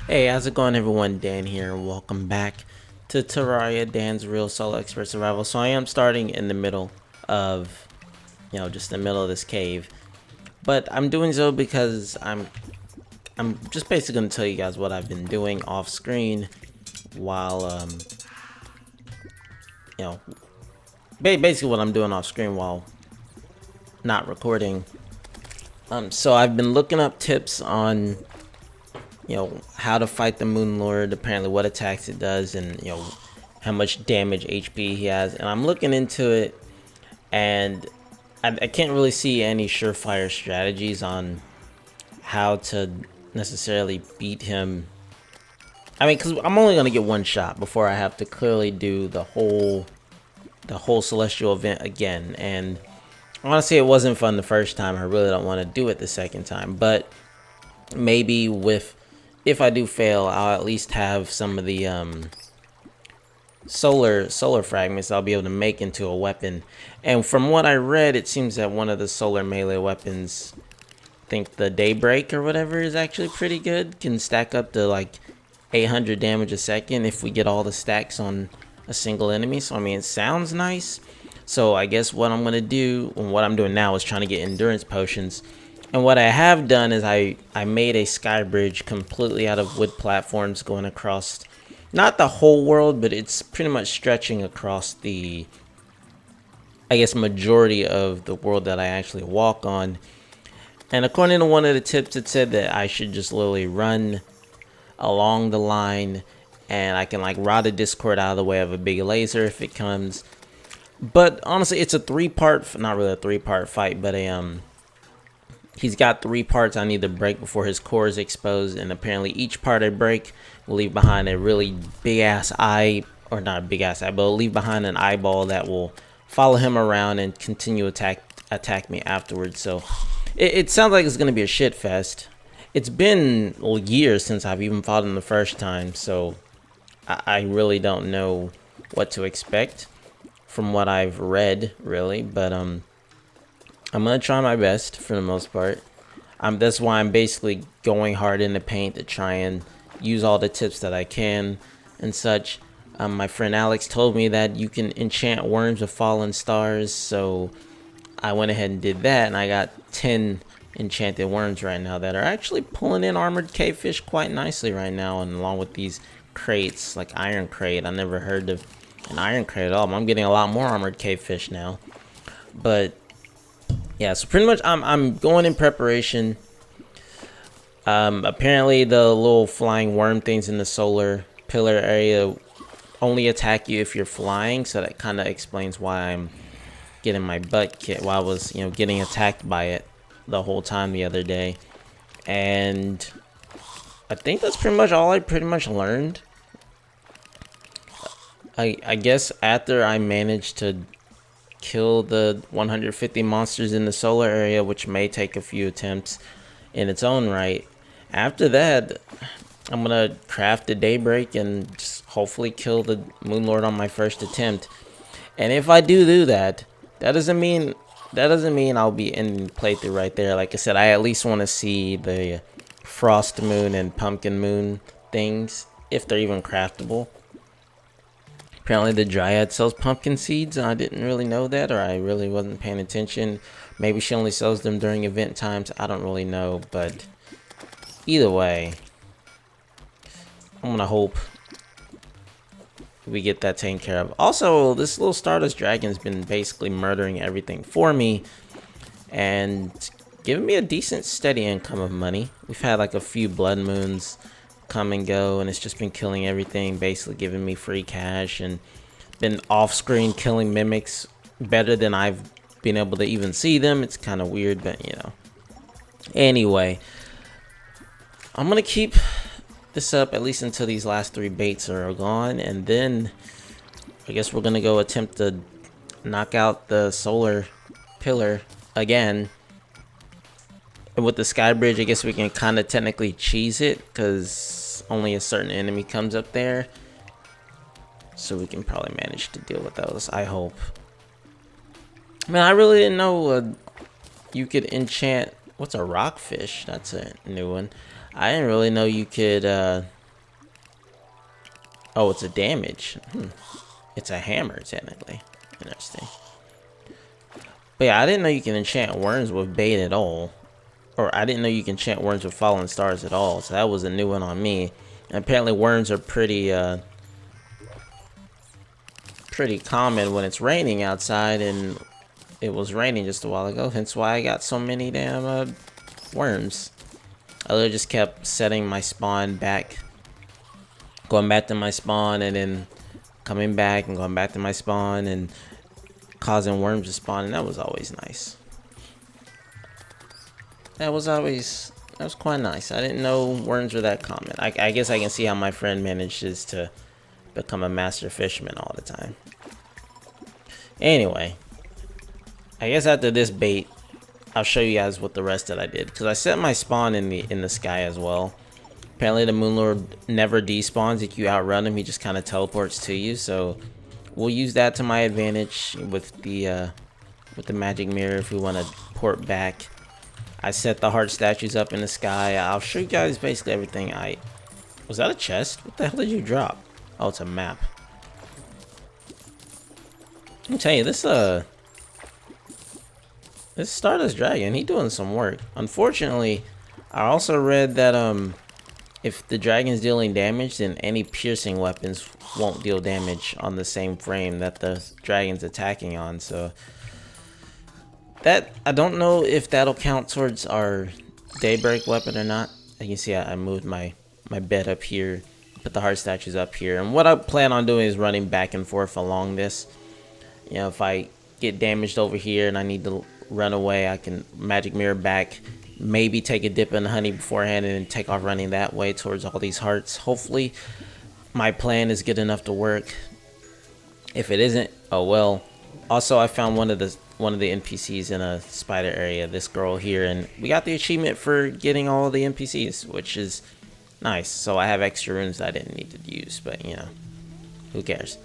Hey, how's it going everyone? Dan here. Welcome back to Terraria, Dan's Real Solo Expert Survival. So I am starting in the middle of, just in the middle of this cave. But I'm doing so because I'm just basically going to tell you guys what I've been doing off screen while, you know, basically what I'm doing off screen while not recording. So I've been looking up tips on how to fight the Moon Lord, apparently what attacks it does, and how much damage HP he has. And I'm looking into it, and I can't really see any surefire strategies on how to necessarily beat him. I mean, because I'm only gonna get one shot before I have to clearly do the whole celestial event again. And honestly, it wasn't fun the first time. I really don't want to do it the second time, but maybe if I do fail, I'll at least have some of the solar fragments I'll be able to make into a weapon. And from what I read, it seems that one of the solar melee weapons, I think the Daybreak or whatever, is actually pretty good. Can stack up to like 800 damage a second if we get all the stacks on a single enemy. So I mean, it sounds nice. So I guess what I'm gonna do, and what I'm doing now, is trying to get endurance potions. And what I have done is I made a sky bridge completely out of wood platforms going across, not the whole world, but it's pretty much stretching across the, I guess, majority of the world that I actually walk on. And according to one of the tips, it said that I should just literally run along the line, and I can like rod a Discord out of the way of a big laser if it comes. But honestly, it's a three-part, not really a three-part fight, but he's got 3 parts I need to break before his core is exposed, and apparently each part I break will leave behind a really big ass eye, or not a big ass eye, but will leave behind an eyeball that will follow him around and continue attack me afterwards. So it sounds like it's gonna be a shit fest. It's been years since I've even fought him the first time, so I really don't know what to expect from what I've read, really. But I'm gonna try my best for the most part. That's why I'm basically going hard in the paint to try and use all the tips that I can and such. My friend Alex told me that you can enchant worms of fallen stars, so I went ahead and did that, and I got 10 enchanted worms right now that are actually pulling in armored cavefish quite nicely right now. And along with these crates, like iron crate, I never heard of an iron crate at all. I'm getting a lot more armored cavefish now. But yeah, so pretty much I'm going in preparation. Apparently the little flying worm things in the solar pillar area only attack you if you're flying, so that kind of explains why I'm getting my butt kicked, while I was, getting attacked by it the whole time the other day. And I think that's pretty much all I learned. I guess after I managed to kill the 150 monsters in the solar area, which may take a few attempts in its own right, after that I'm gonna craft a Daybreak and just hopefully kill the Moon Lord on my first attempt. And if I do that, that doesn't mean I'll be ending the playthrough right there. Like I said, I at least want to see the Frost Moon and Pumpkin Moon things, if they're even craftable. Apparently the Dryad sells pumpkin seeds, and I didn't really know that, or I really wasn't paying attention. Maybe she only sells them during event times. I don't really know, but either way, I'm gonna hope we get that taken care of. Also, this little Stardust Dragon's been basically murdering everything for me and giving me a decent steady income of money. We've had like a few blood moons come and go, and it's just been killing everything, basically giving me free cash, and been off screen killing mimics better than I've been able to even see them. It's kind of weird, but anyway, I'm gonna keep this up at least until these last 3 baits are gone, and then I guess we're gonna go attempt to knock out the solar pillar again. And with the sky bridge, I guess we can kind of technically cheese it, because only a certain enemy comes up there. So we can probably manage to deal with those, I hope. Man, I really didn't know you could enchant... What's a rockfish? That's a new one. I didn't really know you could Oh, it's a damage. It's a hammer, technically. Interesting. But yeah, I didn't know you can enchant worms with bait at all. Or I didn't know you can enchant worms with fallen stars at all. So that was a new one on me. And apparently worms are pretty common when it's raining outside, and it was raining just a while ago. Hence why I got so many damn worms. I literally just kept setting my spawn back, going back to my spawn, and then coming back and going back to my spawn and causing worms to spawn, and that was always nice. That was quite nice. I didn't know worms were that common. I guess I can see how my friend manages to become a master fisherman all the time. Anyway, I guess after this bait, I'll show you guys what the rest that I did, because I set my spawn in the sky as well. Apparently the Moonlord never despawns if you outrun him. He just kind of teleports to you, so we'll use that to my advantage with the magic mirror if we want to port back. I set the heart statues up in the sky. I'll show you guys basically everything. Was that a chest? What the hell did you drop? Oh, it's a map. Let me tell you, this Stardust Dragon, he doing some work. Unfortunately, I also read that if the dragon's dealing damage, then any piercing weapons won't deal damage on the same frame that the dragon's attacking on. So that, I don't know if that'll count towards our daybreak weapon or not. As you can see, I moved my bed up here, put the heart statues up here, and what I plan on doing is running back and forth along this. You know, if I get damaged over here and I need to run away, I can magic mirror back, maybe take a dip in the honey beforehand, and then take off running that way towards all these hearts. Hopefully my plan is good enough to work. If it isn't, oh well. Also, I found one of the NPCs in a spider area, this girl here, and we got the achievement for getting all the NPCs, which is nice. So I have extra runes that I didn't need to use, but you know, who cares.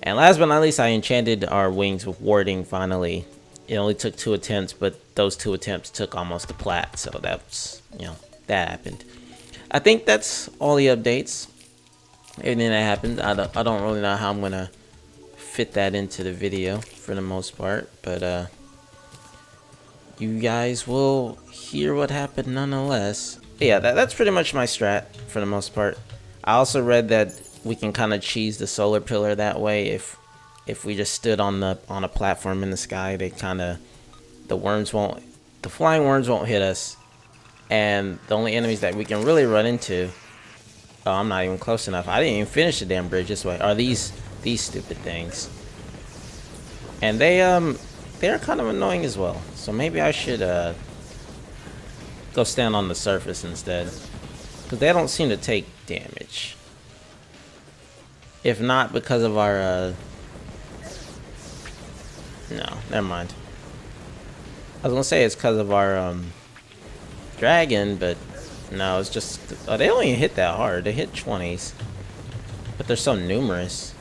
And last but not least, I enchanted our wings with warding finally. It only took 2 attempts, but those 2 attempts took almost a plat, so that's, you know, that happened. I think that's all the updates. Everything that happened. I don't really know how I'm gonna fit that into the video for the most part, but you guys will hear what happened nonetheless. But yeah, that's pretty much my strat for the most part. I also read that we can kind of cheese the solar pillar that way. If we just stood on a platform in the sky, they kind of, the flying worms won't hit us, and the only enemies that we can really run into, oh, I'm not even close enough. I didn't even finish the damn bridge this way. Are these stupid things? And they're kind of annoying as well. So maybe I should go stand on the surface instead, because they don't seem to take damage. If not because of our no, never mind. I was gonna say it's because of our dragon, but no, it's just, oh, they don't even hit that hard. They hit 20s, but they're so numerous.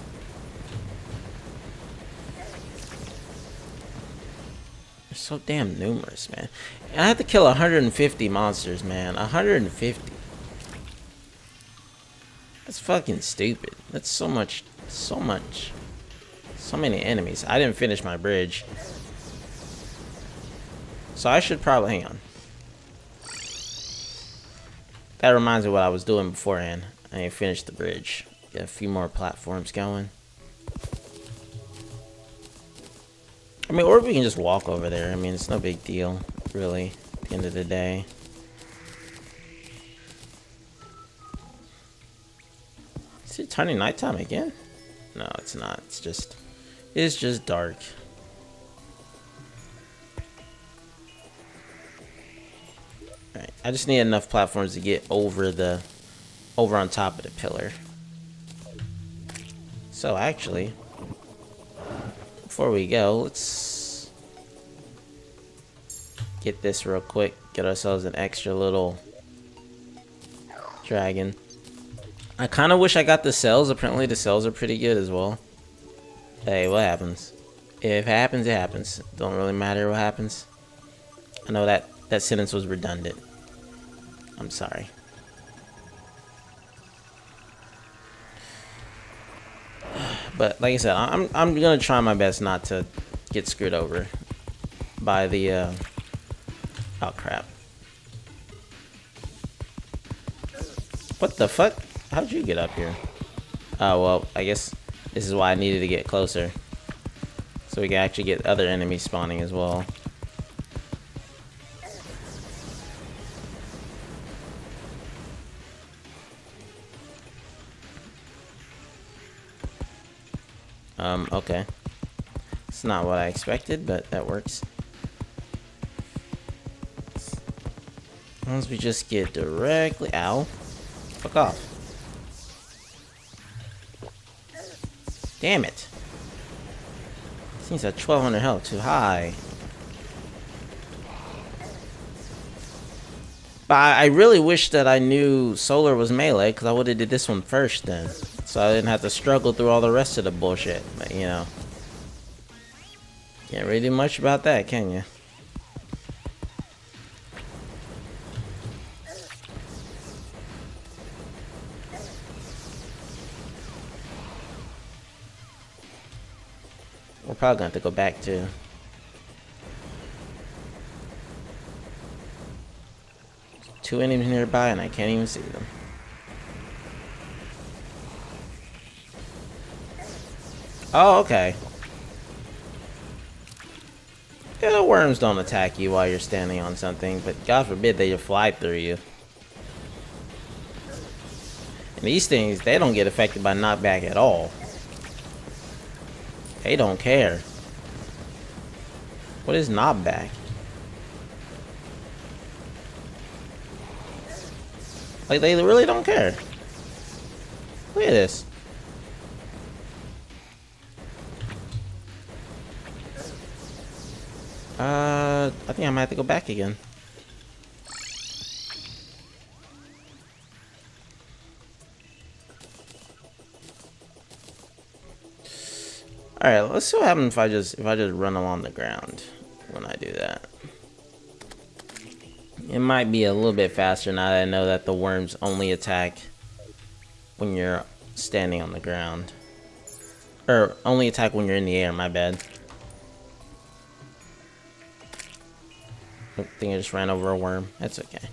They're so damn numerous, man. And I have to kill 150 monsters, man. 150. That's fucking stupid. That's so much. So many enemies. I didn't finish my bridge, so I should probably, hang on. That reminds me of what I was doing beforehand. I didn't finish the bridge. Get a few more platforms going. I mean, or we can just walk over there. I mean, it's no big deal, really, at the end of the day. Is it turning nighttime again? No, it's not. It's just dark. Alright, I just need enough platforms to get over on top of the pillar. So actually, before we go, let's get this real quick. Get ourselves an extra little dragon. I kind of wish I got the cells. Apparently the cells are pretty good as well. Hey, what happens? If it happens, it happens. Don't really matter what happens. I know that sentence was redundant. I'm sorry. But like I said, I'm gonna try my best not to get screwed over by the oh crap. What the fuck? How'd you get up here? Oh well, I guess this is why I needed to get closer. So we can actually get other enemies spawning as well. Okay. It's not what I expected, but that works. As long as we just get directly... Ow. Fuck off. Damn it. Seems at 1200 health, too high. But I really wish that I knew Solar was melee, because I would have did this one first then. So I didn't have to struggle through all the rest of the bullshit. But, you know. Can't really do much about that, can you? We're probably going to have to go back, too. Two enemies nearby, and I can't even see them. Oh, okay. Yeah, the worms don't attack you while you're standing on something, but God forbid they just fly through you. And these things, they don't get affected by knockback at all. They don't care. What is knockback? Like, they really don't care. Look at this. I think I might have to go back again. Alright, let's see what happens if I just run along the ground when I do that. It might be a little bit faster now that I know that the worms only attack when you're standing on the ground. Or only attack when you're in the air, my bad. I think I just ran over a worm. That's okay.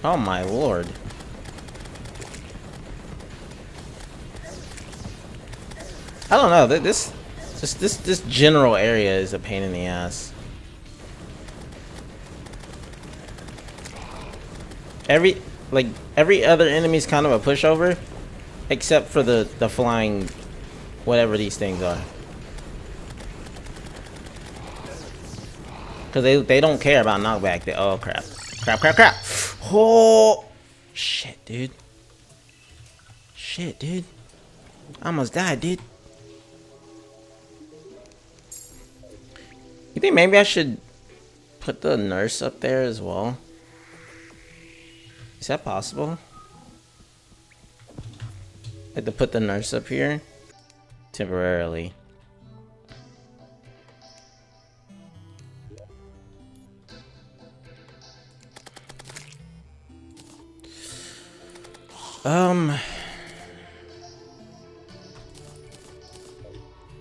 Oh my lord. I don't know. This general area is a pain in the ass. Every other enemy's kind of a pushover, except for the flying, whatever these things are. Because they don't care about knockback. Oh crap. Crap. Oh shit, dude. Shit, dude. I almost died, dude. You think maybe I should put the nurse up there as well? Is that possible? Like to put the nurse up here temporarily.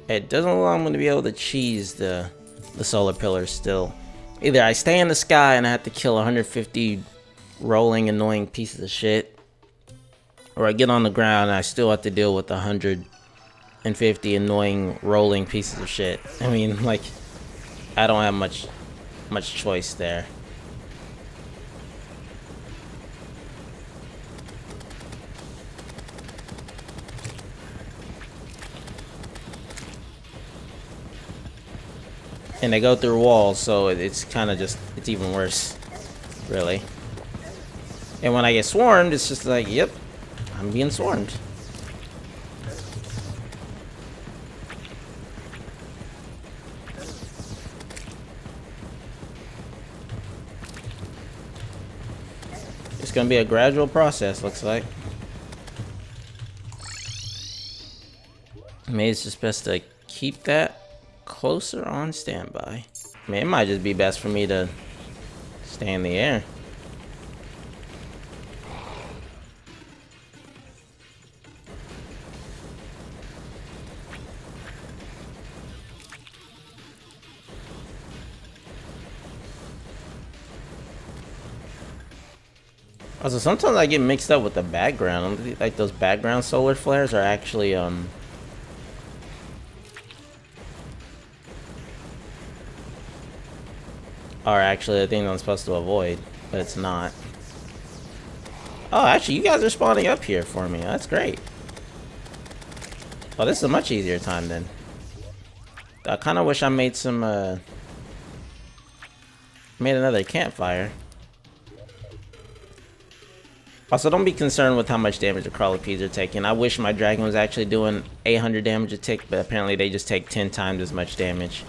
It doesn't look like I'm going to be able to cheese the solar pillars still. Either I stay in the sky and I have to kill 150 rolling annoying pieces of shit, or I get on the ground and I still have to deal with 150 annoying rolling pieces of shit. I mean, like, I don't have much choice there. And they go through walls, so it's kind of just, it's even worse, really. And when I get swarmed, it's just like, yep, I'm being swarmed. It's gonna be a gradual process, looks like. Maybe it's just best to keep that closer on standby. I mean, it might just be best for me to stay in the air. Also, sometimes I get mixed up with the background. Like those background solar flares are actually are actually the thing I'm supposed to avoid, but it's not. Oh, actually, you guys are spawning up here for me. That's great. Oh, this is a much easier time then. I kind of wish I made some made another campfire. Also, don't be concerned with how much damage the crawlipedes are taking. I wish my dragon was actually doing 800 damage a tick, but apparently they just take 10 times as much damage.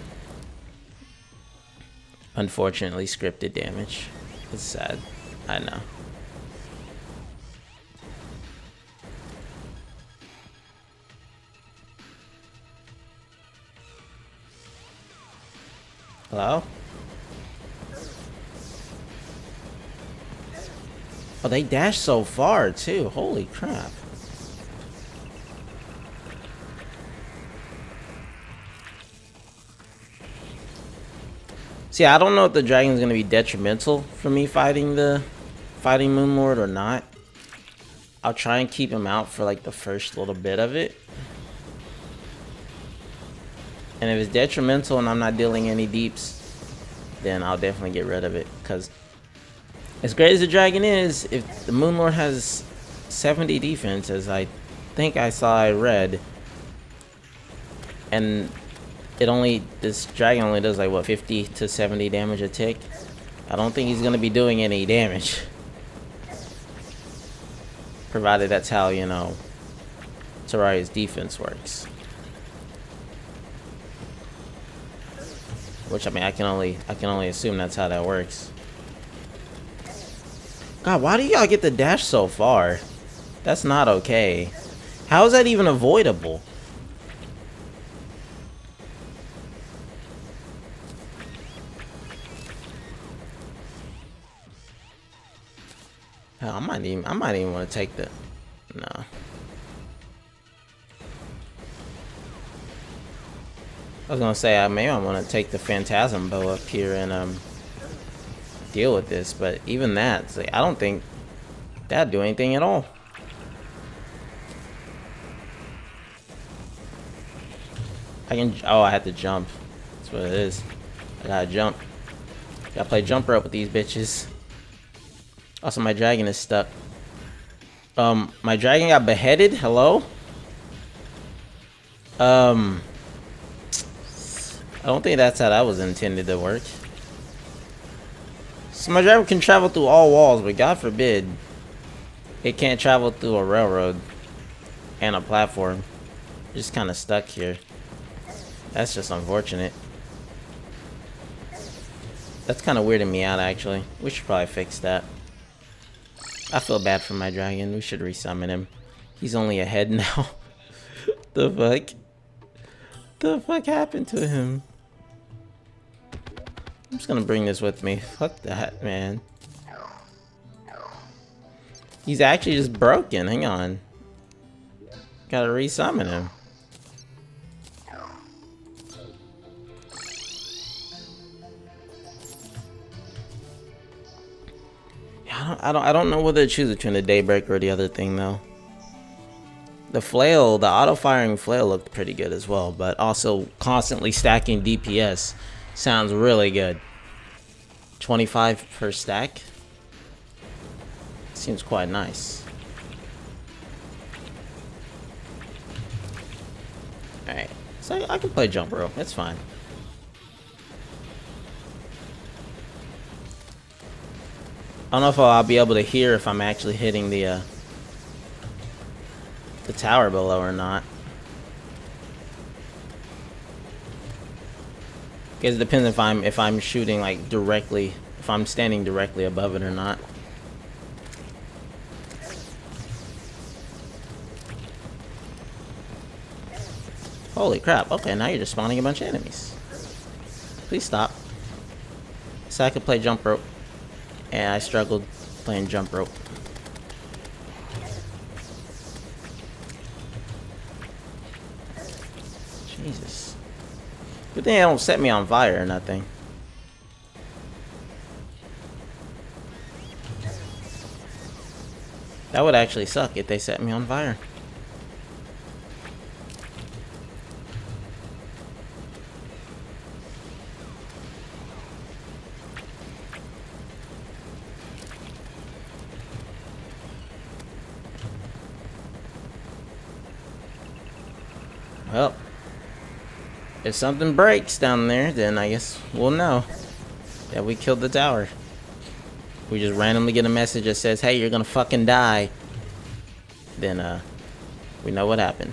Unfortunately, scripted damage. It's sad. I know. Hello? Oh, they dashed so far, too. Holy crap. See, I don't know if the dragon's gonna be detrimental for me fighting Moon Lord or not. I'll try and keep him out for like the first little bit of it. And if it's detrimental and I'm not dealing any deeps, then I'll definitely get rid of it. Because as great as the dragon is, if the Moon Lord has 70 defense, as I think I read, and this dragon only does like what, 50 to 70 damage a tick, I don't think he's gonna be doing any damage. Provided that's how, you know, Terraria's defense works. Which, I mean, I can only assume that's how that works. God, why do y'all get the dash so far? That's not okay. How is that even avoidable? Hell, I might even want to take the... No. I was gonna say, maybe I want to take the Phantasm Bow up here and deal with this, but even that, it's like, I don't think that'd do anything at all. I had to jump. That's what it is. I gotta jump. Gotta play jump rope with these bitches. Also, my dragon is stuck. My dragon got beheaded. Hello? I don't think that's how that was intended to work. So my dragon can travel through all walls, but God forbid it can't travel through a railroad and a platform. Just kind of stuck here. That's just unfortunate. That's kind of weirding me out, actually. We should probably fix that. I feel bad for my dragon. We should resummon him. He's only ahead now. The fuck? The fuck happened to him? I'm just gonna bring this with me. Fuck that, man. He's actually just broken. Hang on. Gotta resummon him. I don't know whether to choose between the Daybreak or the other thing though. The flail, the auto-firing flail looked pretty good as well, but also constantly stacking DPS sounds really good. 25 per stack. Seems quite nice. Alright, so I can play jump rope, it's fine. I don't know if I'll be able to hear if I'm actually hitting the tower below or not. Because it depends if I'm shooting like directly, if I'm standing directly above it or not. Holy crap, okay, now you're just spawning a bunch of enemies. Please stop. So I could play jump rope. And I struggled playing jump rope. Jesus. Good thing they don't set me on fire or nothing. That would actually suck if they set me on fire. Well, if something breaks down there, then I guess we'll know that we killed the tower. We just randomly get a message that says, hey, you're gonna fucking die. Then, we know what happened.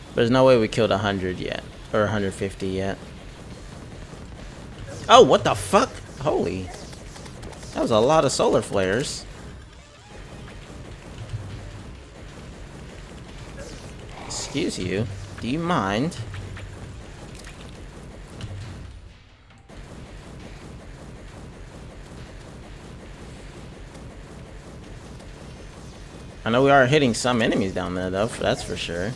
But there's no way we killed 100 yet. Or 150 yet. Oh, what the fuck? Holy. That was a lot of solar flares. Excuse you. Do you mind? I know we are hitting some enemies down there, though. That's for sure.